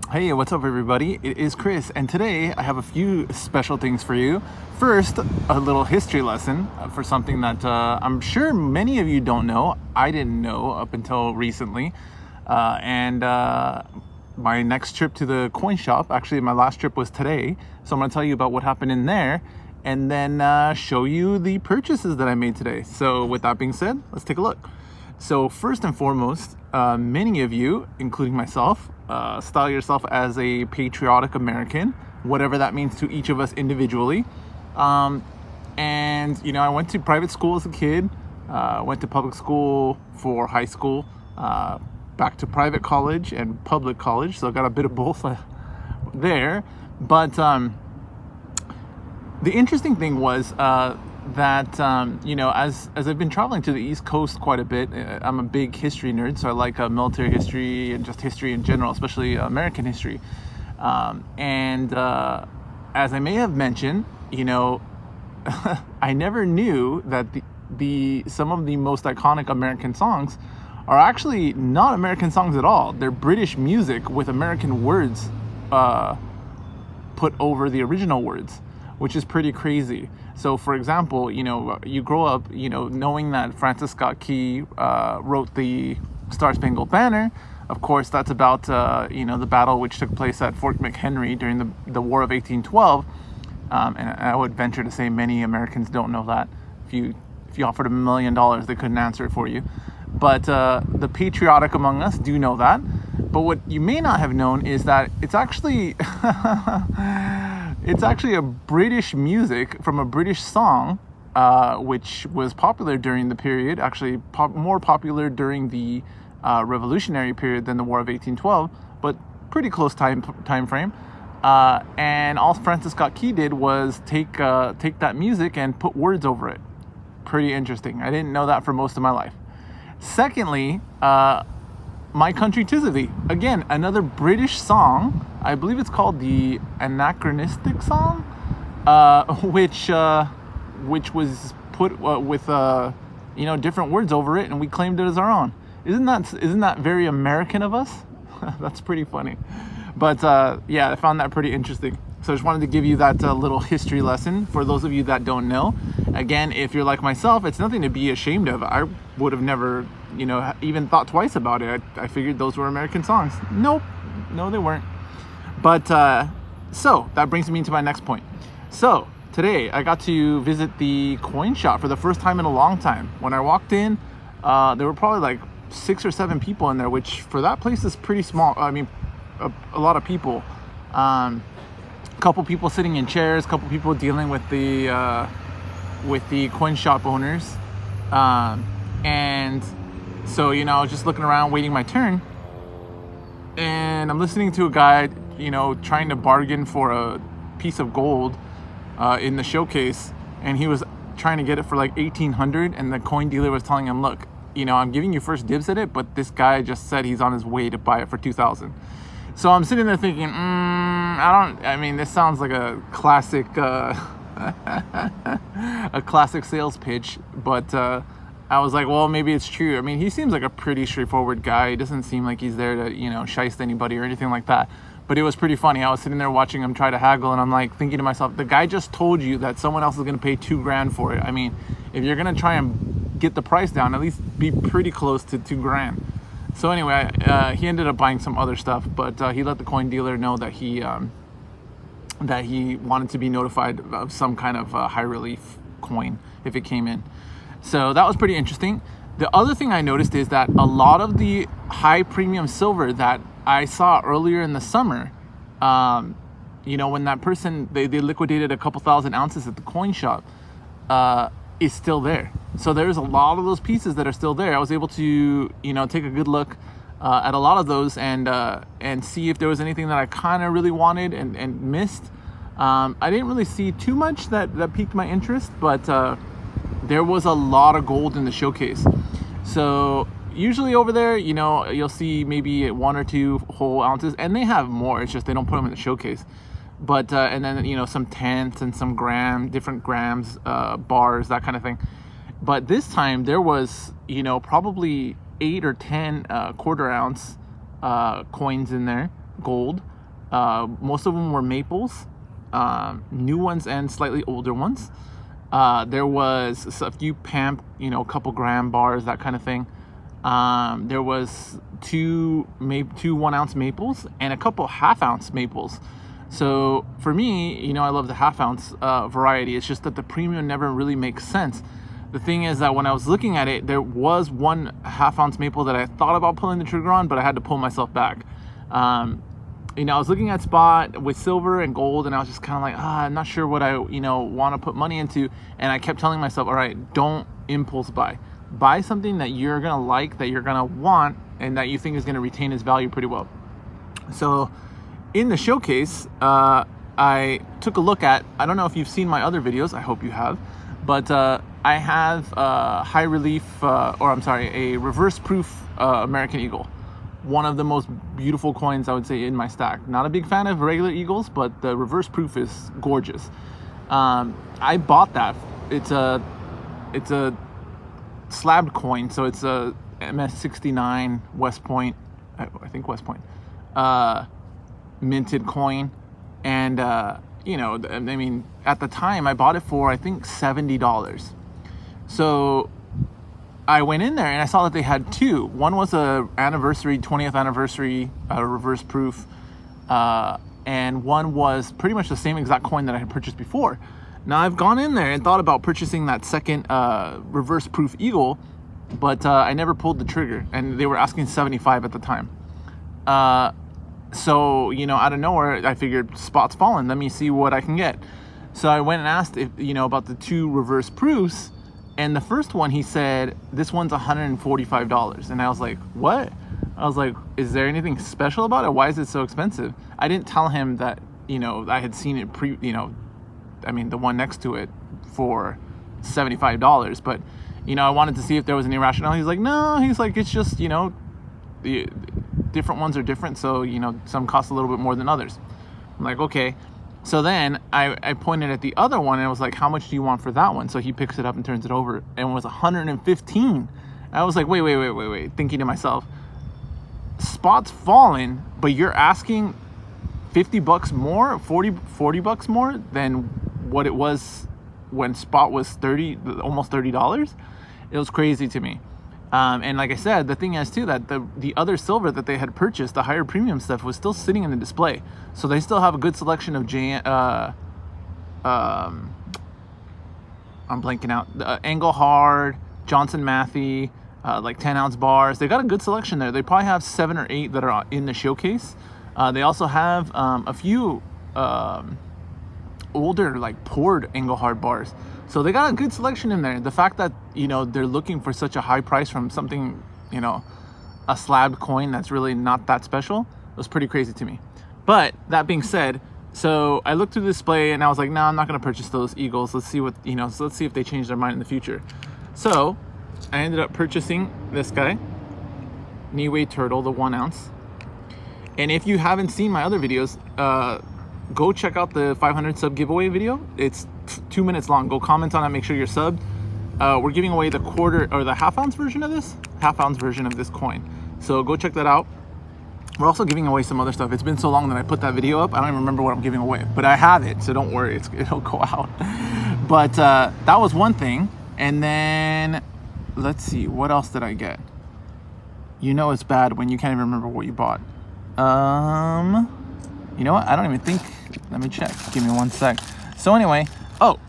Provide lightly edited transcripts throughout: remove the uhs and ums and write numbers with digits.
Hey, what's up, everybody? It is Chris, and today I have a few special things for you. First, a little history lesson for something that I'm sure many of you don't know. I didn't know up until recently. And my next trip to the coin shop, actually, my last trip was today. So I'm going to tell you about what happened in there and then show you the purchases that I made today. So, with that being said, let's take a look. So first and foremost, many of you, including myself, style yourself as a patriotic American, whatever that means to each of us individually. And, I went to private school as a kid, went to public school for high school, back to private college and public college. So I got a bit of both there. But the interesting thing was that as I've been traveling to the East Coast quite a bit, I'm a big history nerd, so I like military history and just history in general, especially American history. And as I may have mentioned, I never knew that some of the most iconic American songs are actually not American songs at all. They're British music with American words put over the original words, which is pretty crazy. So, for example, you grow up, knowing that Francis Scott Key wrote the Star Spangled Banner. Of course, that's about, the battle which took place at Fort McHenry during the War of 1812. And I would venture to say many Americans don't know that. If you offered $1 million, they couldn't answer it for you. But the patriotic among us do know that. But what you may not have known is that it's actually it's actually a British music from a British song, which was popular during the period, actually more popular during the Revolutionary period than the War of 1812, but pretty close time frame. And all Francis Scott Key did was take that music and put words over it. Pretty interesting. I didn't know that for most of my life. Secondly, My Country 'Tis of Thee. Again, another British song. I believe it's called the Anachronistic Song, which was put with different words over it, and we claimed it as our own. Isn't that very American of us? That's pretty funny. But I found that pretty interesting. So I just wanted to give you that little history lesson for those of you that don't know. Again, if you're like myself, it's nothing to be ashamed of. I would have never, even thought twice about it. I figured those were American songs. Nope. No, they weren't. But so that brings me to my next point. So today I got to visit the coin shop for the first time in a long time. When I walked in, there were probably like 6 or 7 people in there, which for that place is pretty small. I mean, a lot of people. Couple people sitting in chairs, couple people dealing with the coin shop owners, and so I was just looking around waiting my turn, and I'm listening to a guy trying to bargain for a piece of gold in the showcase, and he was trying to get it for like 1,800, and the coin dealer was telling him, look, I'm giving you first dibs at it, but this guy just said he's on his way to buy it for 2,000. So I'm sitting there thinking, this sounds like a classic, a classic sales pitch, but I was like, well, maybe it's true. I mean, he seems like a pretty straightforward guy. He doesn't seem like he's there to, shyst anybody or anything like that. But it was pretty funny. I was sitting there watching him try to haggle, and I'm like thinking to myself, the guy just told you that someone else is going to pay $2,000 for it. I mean, if you're going to try and get the price down, at least be pretty close to $2,000. So anyway, he ended up buying some other stuff, but he let the coin dealer know that he wanted to be notified of some kind of high relief coin if it came in. So that was pretty interesting. The other thing I noticed is that a lot of the high premium silver that I saw earlier in the summer, when that person, they liquidated a couple thousand ounces at the coin shop, is still there. So there's a lot of those pieces that are still there. I was able to, take a good look at a lot of those and see if there was anything that I kind of really wanted and missed. I didn't really see too much that piqued my interest, but there was a lot of gold in the showcase. So usually over there, you'll see maybe 1 or 2 whole ounces, and they have more. It's just they don't put them in the showcase. But and then some tenths and some different grams, bars, that kind of thing. But this time there was probably 8 or 10 quarter ounce coins in there, gold, Most of them were maples, new ones and slightly older ones. There was a few Pamp, a couple gram bars, that kind of thing. There was two 1 ounce maples and a couple half-ounce maples. So for me, I love the half-ounce variety. It's just that the premium never really makes sense. The thing is that when I was looking at it, there was one half-ounce maple that I thought about pulling the trigger on, but I had to pull myself back. I was looking at spot with silver and gold, and I was just kind of like, I'm not sure what I, want to put money into. And I kept telling myself, all right, don't impulse buy. Buy something that you're going to like, that you're going to want, and that you think is going to retain its value pretty well. So in the showcase, I took a look at, I don't know if you've seen my other videos, I hope you have, but I have high relief, a reverse proof American Eagle. One of the most beautiful coins, I would say, in my stack. Not a big fan of regular Eagles, but the reverse proof is gorgeous. I bought that. It's a slabbed coin, so it's a MS69 West Point, I think West Point, minted coin. And at the time I bought it for, I think, $70. So I went in there and I saw that they had two. One was a 20th anniversary reverse proof, and one was pretty much the same exact coin that I had purchased before. Now I've gone in there and thought about purchasing that second reverse proof Eagle, but I never pulled the trigger, and they were asking $75 at the time. So out of nowhere, I figured spot's fallen. Let me see what I can get. So I went and asked if about the two reverse proofs. And the first one, he said, this one's $145. And I was like, what? I was like, is there anything special about it? Why is it so expensive? I didn't tell him that, I had seen it the one next to it for $75. But, I wanted to see if there was any rationale. He's like, no, it's just, the different ones are different. So, some cost a little bit more than others. I'm like, okay. So then I pointed at the other one and I was like, how much do you want for that one? So he picks it up and turns it over, and it was $115. I was like, wait. Thinking to myself, spot's fallen, but you're asking $50 more, 40 bucks more than what it was when spot was almost $30. It was crazy to me. And like I said, the thing is too that the other silver that they had purchased, the higher premium stuff, was still sitting in the display. So they still have a good selection of I'm blanking out, Engelhard, Johnson Matthey, like 10-ounce bars. They got a good selection there. They probably have 7 or 8 that are in the showcase. They also have a few older, like poured Engelhard bars. So they got a good selection in there. The fact that, they're looking for such a high price from something, a slabbed coin that's really not that special, was pretty crazy to me. But that being said, so I looked through the display and I was like, no, I'm not going to purchase those Eagles. Let's see what, so let's see if they change their mind in the future. So I ended up purchasing this guy, Niue Turtle, the 1 ounce. And if you haven't seen my other videos, go check out the 500 sub giveaway video. It's 2 minutes long. Go comment on it, make sure you're subbed. We're giving away the quarter or the half-ounce version of this coin. So go check that out. We're also giving away some other stuff. It's been so long that I put that video up, I don't even remember what I'm giving away, but I have it, so don't worry, it'll go out. But that was one thing. And then let's see, what else did I get? It's bad when you can't even remember what you bought. You know what? I don't even think. Let me check. Give me 1 sec. So anyway,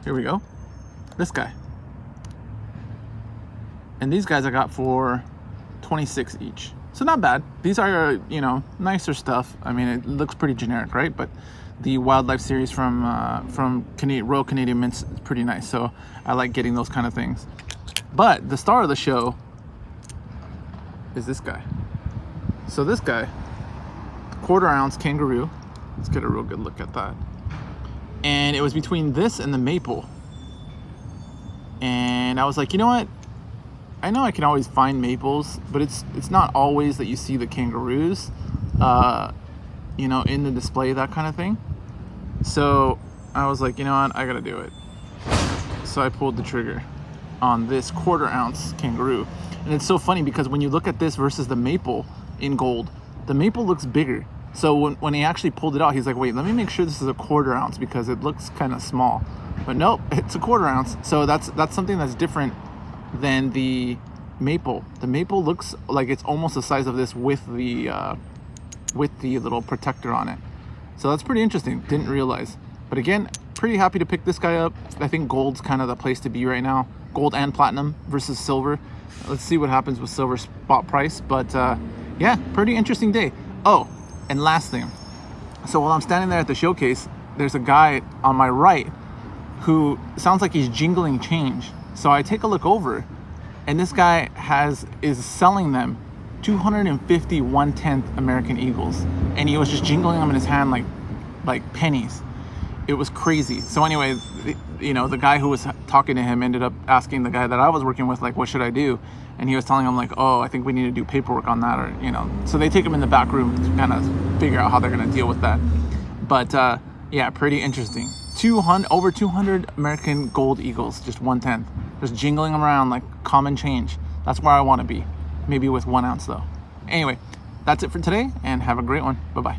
here we go. This guy. And these guys I got for $26 each. So not bad. These are, nicer stuff. I mean, it looks pretty generic, right? But the Wildlife series from Royal Canadian Mints is pretty nice. So I like getting those kind of things. But the star of the show is this guy. So this guy, 1/4 ounce Kangaroo. Let's get a real good look at that. And it was between this and the maple. And I was like, you know what? I know I can always find maples, but it's not always that you see the Kangaroos, in the display, that kind of thing. So I was like, you know what? I gotta do it. So I pulled the trigger on this 1/4 ounce Kangaroo. And it's so funny because when you look at this versus the maple in gold, the maple looks bigger. So when he actually pulled it out, he's like, wait, let me make sure this is a 1/4 ounce because it looks kind of small. But nope, it's a 1/4 ounce. So that's something that's different than the maple. The maple looks like it's almost the size of this with the little protector on it. So that's pretty interesting. Didn't realize. But again, pretty happy to pick this guy up. I think gold's kind of the place to be right now. Gold and platinum versus silver. Let's see what happens with silver spot price. But yeah, pretty interesting day. Oh, and last thing. So while I'm standing there at the showcase, there's a guy on my right who sounds like he's jingling change. So I take a look over, and this guy is selling them 250 1/10 American Eagles, and he was just jingling them in his hand like pennies. It was crazy. So anyway, the guy who was talking to him ended up asking the guy that I was working with, like, what should I do? And he was telling him, like, oh, I think we need to do paperwork on that, or so they take him in the back room to kind of figure out how they're going to deal with that. But yeah, pretty interesting. Over 200 American gold Eagles, just 1/10, just jingling them around like common change. That's where I want to be. Maybe with 1 ounce though. Anyway, that's it for today, and have a great one. Bye-bye.